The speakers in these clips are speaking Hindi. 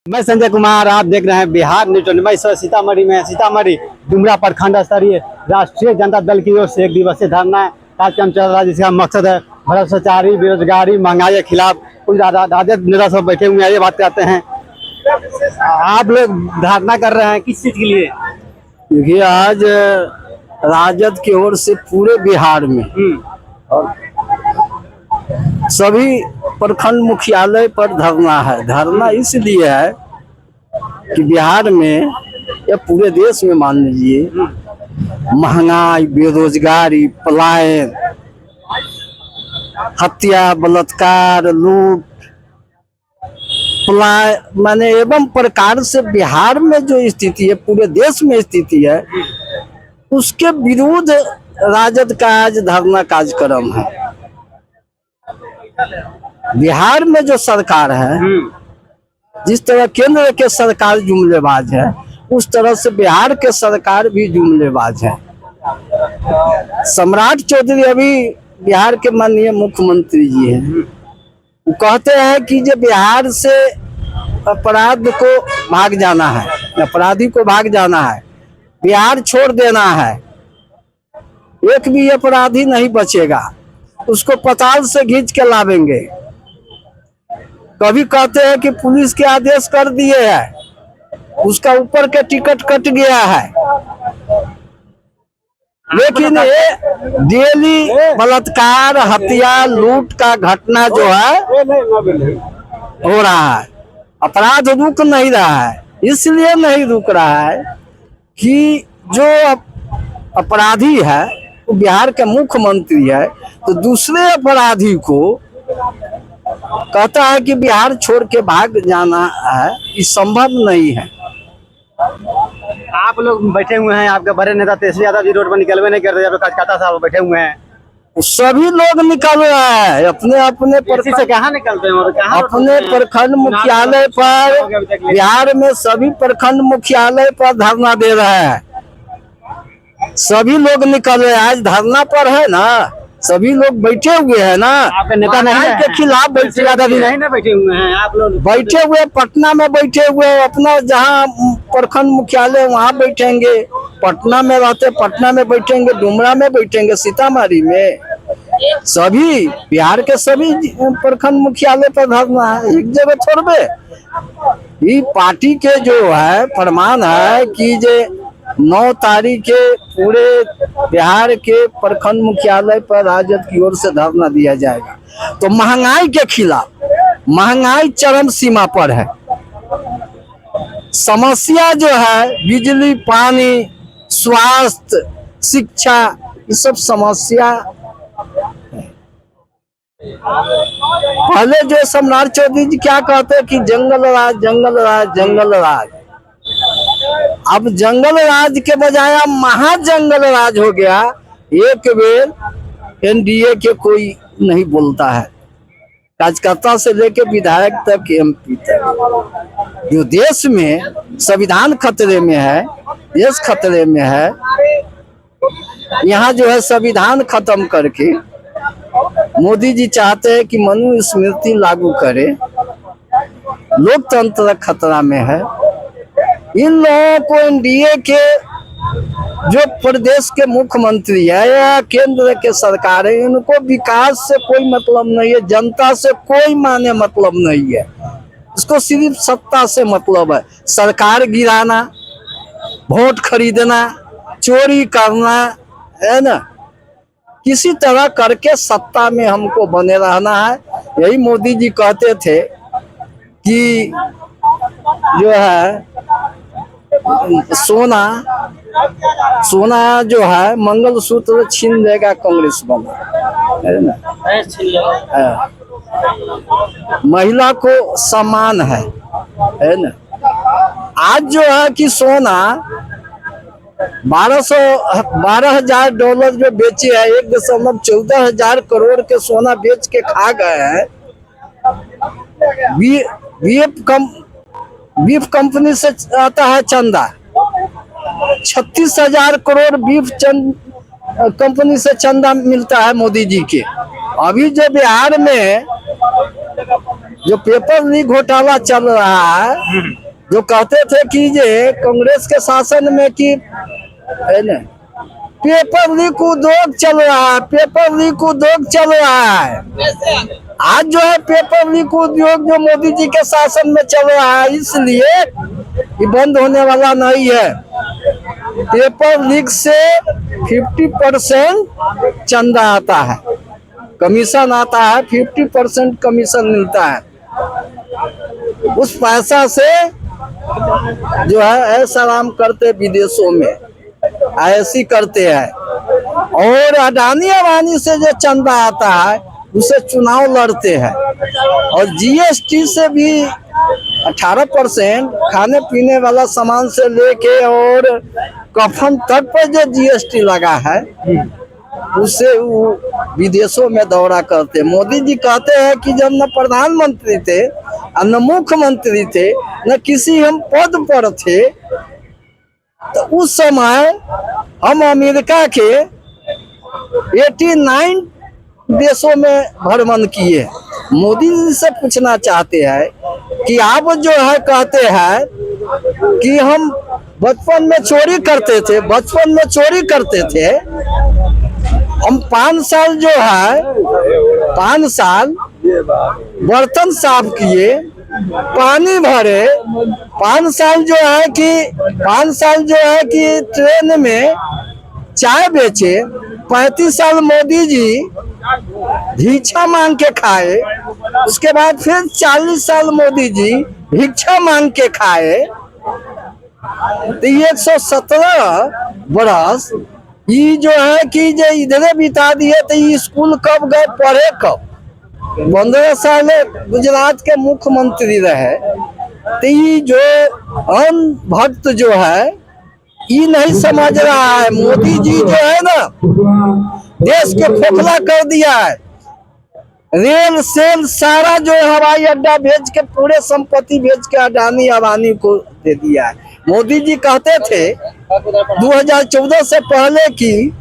मैं संजय कुमार, आप देख रहे हैं बिहार न्यूज 24। मैं इस वक्त सीतामढ़ी में सीतामढ़ी डुमरा प्रखंड स्तरीय राष्ट्रीय जनता दल की ओर से एक दिवसीय धरना कार्यक्रम चल रहा है, जिसका मकसद है भ्रष्टाचारी, बेरोजगारी, महंगाई के खिलाफ। कुछ राजद नेता सब बैठे हुए हैं, ये बात करते हैं। आप लोग धरना कर रहे हैं किस चीज के लिए? देखिए, आज राजद की ओर से पूरे बिहार में और सभी प्रखंड मुख्यालय पर धरना है। धरना इसलिए है कि बिहार में या पूरे देश में मान लीजिए महंगाई, बेरोजगारी, पलायन, हत्या, बलात्कार, लूट, माने एवं प्रकार से बिहार में जो स्थिति है, पूरे देश में स्थिति है, उसके विरुद्ध राजद का आज धरना कार्यक्रम है। बिहार में जो सरकार है, जिस तरह केंद्र के सरकार जुमलेबाज है, उस तरह से बिहार के सरकार भी जुमलेबाज है। सम्राट चौधरी अभी बिहार के माननीय मुख्यमंत्री जी हैं। वो कहते हैं कि जो बिहार से अपराध को भाग जाना है, अपराधी को भाग जाना है, बिहार छोड़ देना है, एक भी अपराधी नहीं बचेगा, उसको पताल से खींच के लावेंगे। कभी कहते हैं कि पुलिस के आदेश कर दिए हैं, उसका ऊपर के टिकट कट गया है, लेकिन ये डेली बलात्कार, हत्या, लूट का घटना जो है हो रहा है। अपराध रुक नहीं रहा है। इसलिए नहीं रुक रहा है कि जो अपराधी है वो बिहार के मुख्यमंत्री है, तो दूसरे अपराधी को कहता है कि बिहार छोड़ के भाग जाना है, ये संभव नहीं है। आप लोग बैठे हुए हैं, आपके बड़े नेता तेजस्वी यादव जी रोड पर निकलवे नहीं कर रहे, कार्यकर्ता साहब बैठे हुए हैं। सभी लोग निकल रहे हैं अपने अपने से कहाँ निकलते हैं? अपने प्रखंड मुख्यालय पर। बिहार में सभी प्रखंड मुख्यालय पर धरना दे रहे हैं। सभी लोग निकल रहे हैं, आज धरना पर है ना, सभी लोग बैठे हुए हैं ना। आपके नेता नहीं के खिलाफ बैठे नहीं ना बैठे हुए हैं? आप लोग बैठे हुए पटना में बैठे हुए, अपना जहाँ प्रखंड मुख्यालय वहाँ बैठेंगे। पटना में रहते पटना में बैठेंगे, डुमरा में बैठेंगे, सीतामढ़ी में, सभी बिहार के सभी प्रखंड मुख्यालय पर धरना है। एक जगह थोड़े। ये पार्टी के जो है फरमान है कि जे 9 तारीख के पूरे बिहार के प्रखंड मुख्यालय पर राजद की ओर से धरना दिया जाएगा। तो महंगाई के खिलाफ, महंगाई चरम सीमा पर है। समस्या जो है बिजली, पानी, स्वास्थ्य, शिक्षा, ये सब समस्या है। पहले जो सम्राट चौधरी जी क्या कहते हैं कि जंगल राज, जंगल राज, जंगल राज। अब जंगल राज के बजाय महाजंगल राज हो गया। एक बेर एनडीए के कोई नहीं बोलता है, कार्यकर्ता से लेकर विधायक तक, एमपी तक। जो देश में संविधान खतरे में है, देश खतरे में है, यहाँ जो है संविधान खत्म करके मोदी जी चाहते हैं कि मनुस्मृति लागू करे। लोकतंत्र खतरा में है। इन लोगों को एनडीए के जो प्रदेश के मुख्यमंत्री है या केंद्र के सरकार है, इनको विकास से कोई मतलब नहीं है, जनता से कोई माने मतलब नहीं है। इसको सिर्फ सत्ता से मतलब है। सरकार गिराना, वोट खरीदना, चोरी करना, है ना, किसी तरह करके सत्ता में हमको बने रहना है। यही मोदी जी कहते थे कि जो है सोना जो है मंगलसूत्र छीन देगा कांग्रेस वाला, है ना। महिला को सम्मान है ना। आज जो है कि सोना 12,000 डॉलर जो बेचे है, 1.14 करोड़ के सोना बेच के खा गए हैं। बीफ कंपनी से आता है चंदा, 36,000 करोड़ बीफ कंपनी से चंदा मिलता है मोदी जी के। अभी जो बिहार में जो पेपर लीक घोटाला चल रहा है, जो कहते थे कि ये कांग्रेस के शासन में कि है ना, पेपर लीक उद्योग चल रहा है, पेपर लीक उद्योग चल रहा है। आज जो है पेपर लीक उद्योग जो मोदी जी के शासन में चल रहा है, इसलिए ये बंद होने वाला नहीं है। पेपर लीक से 50% चंदा आता है, कमीशन आता है, 50% कमीशन मिलता है। उस पैसा से जो है ऐसा आराम करते विदेशों में, ऐसी करते हैं। और अडानी अबानी से जो चंदा आता है उसे चुनाव लड़ते हैं। और जीएसटी से भी 18% खाने पीने वाला सामान से लेके और कफन तक पर जो जीएसटी लगा है उससे वो विदेशों में दौरा करते। मोदी जी कहते हैं कि जब न प्रधानमंत्री थे न मुख्यमंत्री थे न किसी हम पद पर थे, तो उस समय हम अमेरिका के 89 देशों में भ्रमण किए। मोदी जी से पूछना चाहते हैं कि आप जो है कहते हैं कि हम बचपन में चोरी करते थे, बचपन में चोरी करते थे। हम 5 साल जो है 5 साल बर्तन साफ किए, पानी भरे, 5 साल जो है कि ट्रेन में चाय बेचे, 35 साल मोदी जी भिक्षा मांग के खाए, उसके बाद फिर 40 साल मोदी जी भिक्षा मांग के खाए। तो 117 बरस ये जो है कि जो इधरे बिता दिए, तो ये स्कूल कब गए, पढ़े कब? 15 साल गुजरात के मुख्यमंत्री रहे। तो ये जो भक्त जो है ये नहीं समझ रहा है। मोदी जी जो है ना देश के खोखला कर दिया है। रेल सेल सारा जो हवाई अड्डा भेज के, पूरे संपत्ति भेज के अडानी अबानी को दे दिया है। मोदी जी कहते थे 2014 से पहले कि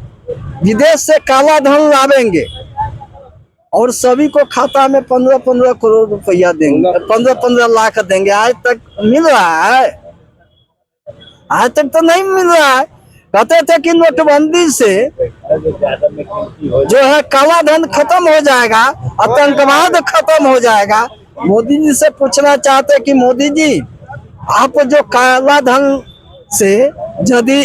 विदेश से काला धन लावेंगे और सभी को खाता में 15-15 करोड़ रुपया देंगे, 15-15 लाख देंगे। आज तक मिल रहा है? आज तक तो नहीं मिल रहा है। कहते थे कि नोटबंदी से जो है काला धन खत्म हो जाएगा, आतंकवाद खत्म हो जाएगा। मोदी जी से पूछना चाहते कि मोदी जी आप जो काला धन से यदि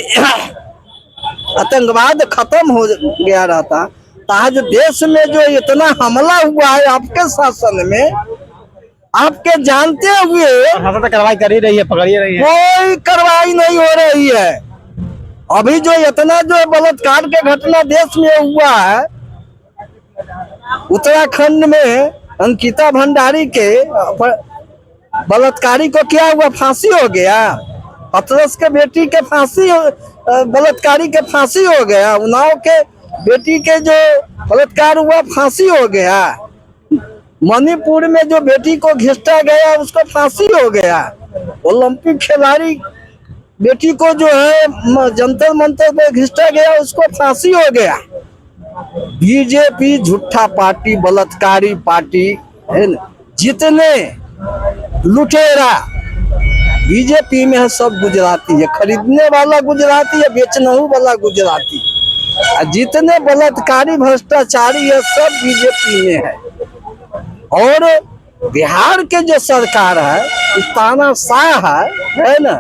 आतंकवाद खत्म हो गया रहता, तो आज देश में जो इतना हमला हुआ है आपके शासन में, आपके जानते हुए तो कार्रवाई कर ही रही है, पकड़ ही रही है, कोई कार्रवाई नहीं हो रही है। अभी जो इतना जो बलात्कार के घटना देश में हुआ है, उत्तराखंड में अंकिता भंडारी के बलात्कारी को क्या हुआ, फांसी हो गया। हथरस के बेटी के फांसी, बलात्कारी के फांसी हो गया। उन्नाव के बेटी के जो बलात्कार हुआ फांसी हो गया। मणिपुर में जो बेटी को घिसटा गया उसको फांसी हो गया। ओलंपिक खिलाड़ी बेटी को जो है जंतर मंतर पे घिसटा गया उसको फांसी हो गया। बीजेपी झूठा पार्टी, बलात्कारी पार्टी है न। जितने लुटेरा बीजेपी में है सब गुजराती है, खरीदने वाला गुजराती है, बेचने वाला गुजराती। जितने बलात्कारी भ्रष्टाचारी है सब बीजेपी में है। और बिहार के जो सरकार है तानाशाह है ना,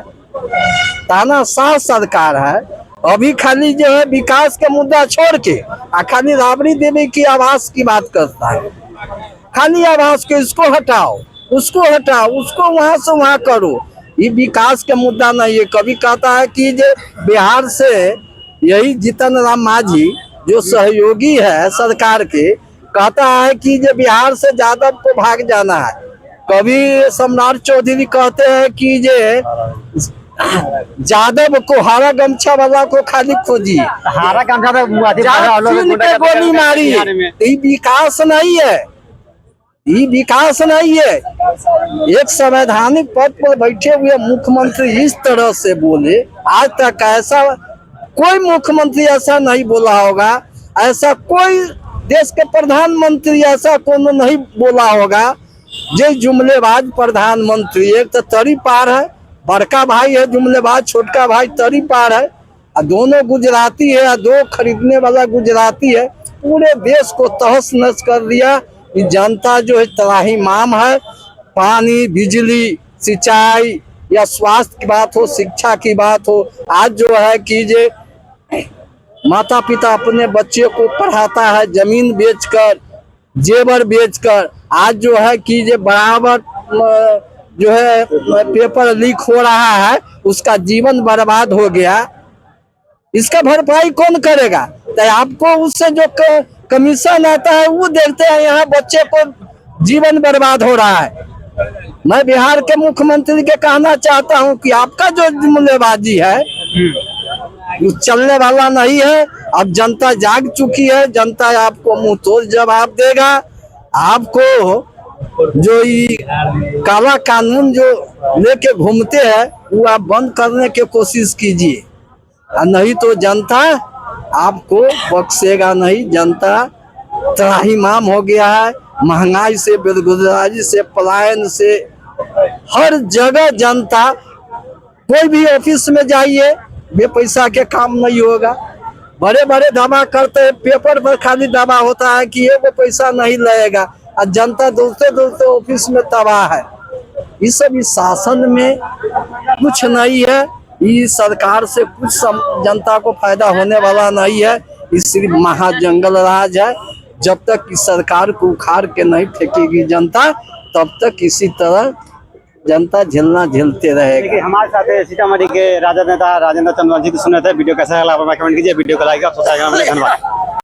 तानाशाह सरकार है। अभी खाली जो है विकास के मुद्दा छोड़ के खाली राबड़ी देवी की आवास की बात करता है। खाली आवास के इसको हटाओ, उसको हटाओ, उसको वहां से वहां करो। ये विकास के मुद्दा नहीं है। कभी कहता है कि जो बिहार से यही जीतन राम मांझी जो सहयोगी है सरकार के, कहता है कि जो बिहार से यादव को भाग जाना है। कभी सम्राट चौधरी कहते हैं कि जे यादव को हरा गमछा वाला को खाली खोजिए, हारा गमछा तो गोली मारी। ये विकास नहीं है, ये विकास नहीं है। एक संवैधानिक पद पर बैठे हुए मुख्यमंत्री इस तरह से बोले, आज तक ऐसा कोई मुख्यमंत्री ऐसा नहीं बोला होगा, ऐसा कोई देश के प्रधानमंत्री ऐसा कोनो नहीं बोला होगा। जे जुमलेबाज प्रधानमंत्री, एक तो तरी पार है, बड़का भाई है जुमलेबाज, छोटका भाई तरी पार है, और दोनों गुजराती है, और दो खरीदने वाला गुजराती है। पूरे देश को तहस नहस कर दिया। ये जनता जो है त्राहिमाम है। पानी, बिजली, सिंचाई या स्वास्थ्य की बात हो, शिक्षा की बात हो, आज जो है कि जे माता पिता अपने बच्चे को पढ़ाता है जमीन बेचकर, जेवर बेचकर। आज जो है कि जे बराबर जो है पेपर लीक हो रहा है, उसका जीवन बर्बाद हो गया। इसका भरपाई कौन करेगा? तो आपको उससे जो कमीशन आता है वो देखते हैं, यहाँ बच्चे को जीवन बर्बाद हो रहा है। मैं बिहार के मुख्यमंत्री के कहना चाहता हूँ कि आपका जो जुमलेबाजी है वो चलने वाला नहीं है। अब जनता जाग चुकी है, जनता आपको मुंह तोड़ जवाब देगा। आपको जो ये काला कानून जो लेके घूमते हैं वो आप बंद करने की कोशिश कीजिए, नहीं तो जनता आपको बख्शेगा नहीं। जनता त्राहिमाम हो गया है, महंगाई से, बेरोजगारी से, पलायन से, हर जगह जनता। कोई भी ऑफिस में जाइए, बेपैसा के काम नहीं होगा। बड़े बड़े दावा करते हैं, पेपर पर खाली दावा होता है कि ये वो पैसा नहीं लगेगा, और जनता दूसरे दूसरे ऑफिस में तबाह है। इस सब इस शासन में कुछ नहीं है। इस सरकार से कुछ जनता को फायदा होने वाला नहीं है। इस सिर्फ महाजंगल राज है। जब तक इस सरकार को उखाड़ के नहीं फेंकेगी जनता, तब तक इसी तरह जनता झेलना झेलते रहेगी। देखिए हमारे साथ सीतामढ़ी के राजद नेता राजेंद्र चंद्रवंशी को सुने थे। वीडियो कैसा लगा आप कमेंट कीजिए, वीडियो को लाइक और सब्सक्राइब करना धन्यवाद।